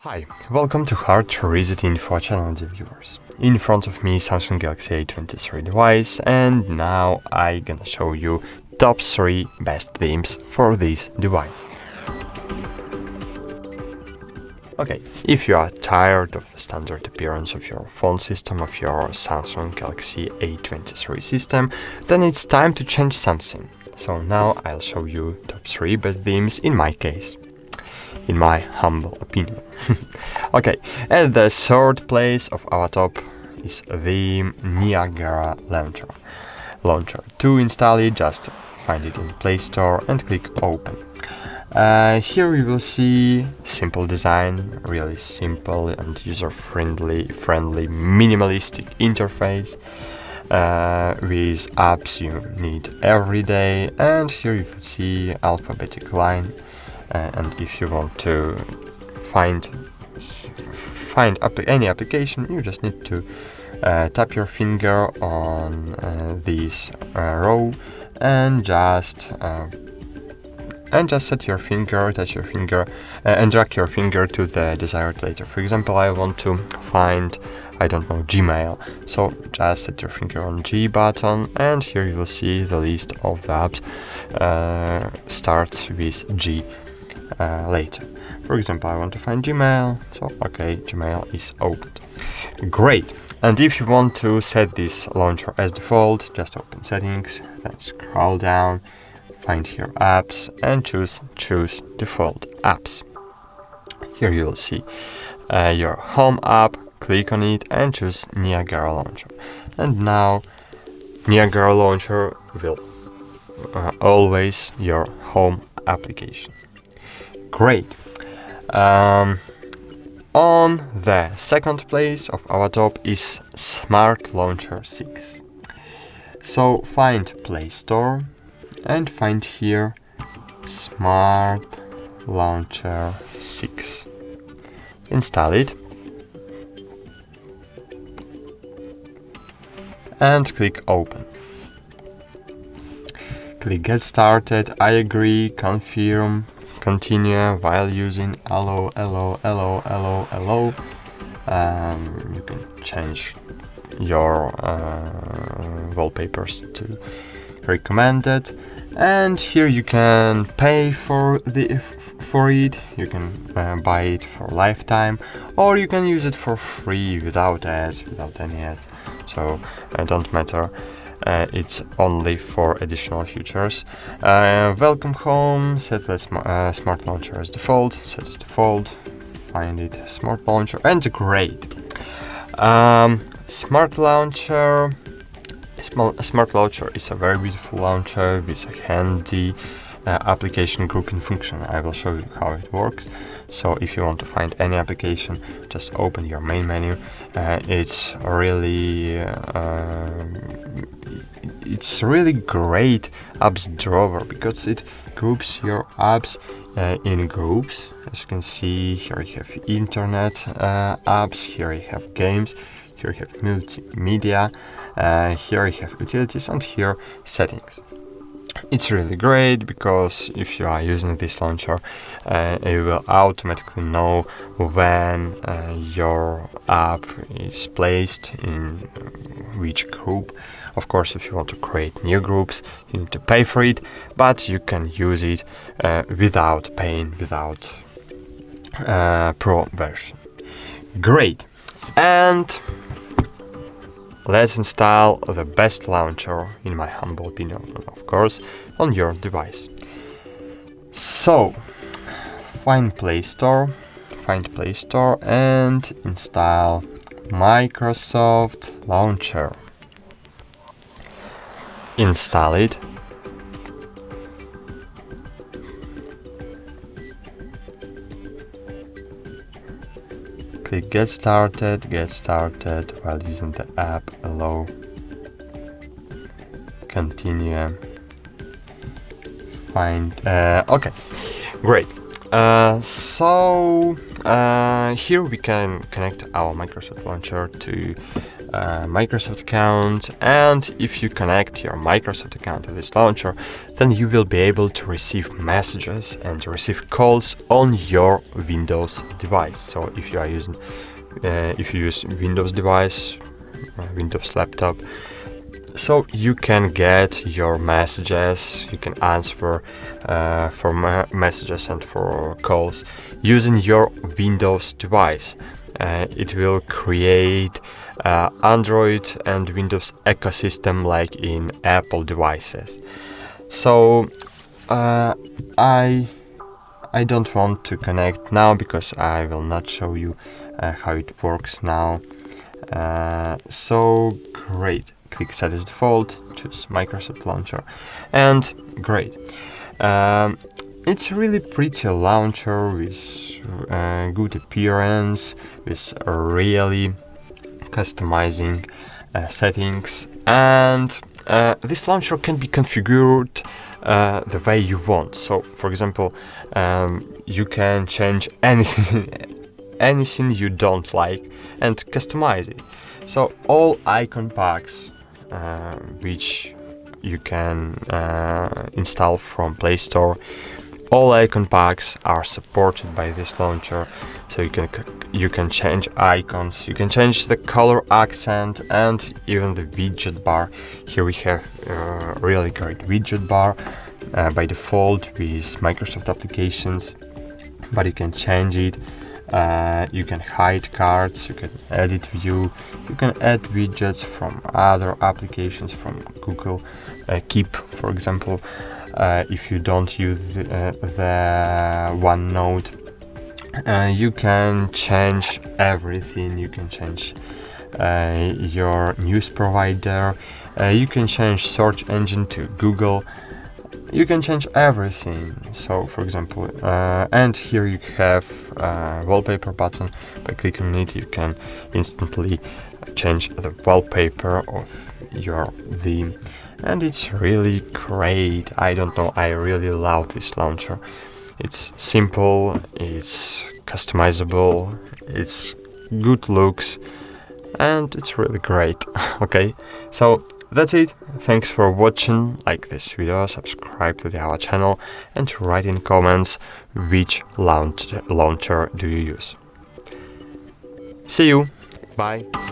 Hi, welcome to HardReset.Info channel, dear viewers. In front of me Samsung Galaxy A23 device, and now I'm gonna show you top 3 best themes for this device. Okay, if you are tired of the standard appearance of your phone system, of your Samsung Galaxy A23 system, then it's time to change something. So now I'll show you top 3 best themes in my case. In my humble opinion. Okay, at the third place of our top is the Niagara Launcher. To install it, just find it in Play Store and click Open. Here you will see simple design, really simple and user-friendly, minimalistic interface with apps you need every day. And here you will see alphabetic line. And if you want to find any application, you just need to tap your finger on this row and just touch your finger and drag your finger to the desired letter. For example, I want to find, Gmail. So just set your finger on G button, and here you will see the list of the apps starts with G. Later. For example, I want to find Gmail, so okay, Gmail is opened. Great! And if you want to set this launcher as default, just open settings, then scroll down, find here apps and choose default apps. Here you will see your home app, click on it and choose Niagara Launcher. And now Niagara Launcher will always your home application. Great. On the second place of our top is Smart Launcher 6. So find Play Store and find here Smart Launcher 6. Install it and click Open. Click Get Started, I agree, confirm, continue while using allow. You can change your wallpapers to recommended, and here you can pay for it. You can buy it for lifetime, or you can use it for free without ads, without any ads. So it don't matter. It's only for additional features. Welcome home, set the Smart Launcher as default, set as default, find it, Smart Launcher, and great. Smart Launcher is a very beautiful launcher with a handy application grouping function. I will show you how it works. So if you want to find any application, just open your main menu. It's really great apps drawer because it groups your apps in groups. As you can see, here you have internet apps, here you have games, here you have multimedia, here you have utilities, and here settings. It's really great because if you are using this launcher, it will automatically know when your app is placed in which group. Of course, if you want to create new groups, you need to pay for it, but you can use it without paying, without Pro version. Great! And let's install the best launcher, in my humble opinion, of course, on your device. So, find Play Store and install Microsoft Launcher. Install it. Click Get Started while using the app, allow, continue, find, okay, great. So here we can connect our Microsoft Launcher to Microsoft account, and if you connect your Microsoft account to this launcher, then you will be able to receive messages and to receive calls on your Windows device. So if you are using if you use Windows device, Windows laptop, so you can get your messages, you can answer for messages and for calls using your Windows device. It will create Android and Windows ecosystem like in Apple devices. So I don't want to connect now because I will not show you how it works now. So great. Click Set as Default, choose Microsoft Launcher, and great. It's a really pretty launcher with good appearance, with really customizing settings, and this launcher can be configured the way you want. So, for example, you can change anything you don't like and customize it. So all icon packs which you can install from Play Store, all icon packs are supported by this launcher. So you can change icons, you can change the color accent, and even the widget bar. Here we have a really great widget bar by default with Microsoft applications, but you can change it. You can hide cards, you can edit view, you can add widgets from other applications, from Google Keep, for example, if you don't use the OneNote. You can change everything, you can change your news provider, you can change search engine to Google. You can change everything. So, for example, and here you have a wallpaper button. By clicking on it, you can instantly change the wallpaper of your theme, and it's really great. I don't know, I really love this launcher. It's simple, it's customizable, it's good looks, and it's really great. Okay, so that's it. Thanks for watching. Like this video, subscribe to our channel, and write in comments which launcher do you use. See you. Bye.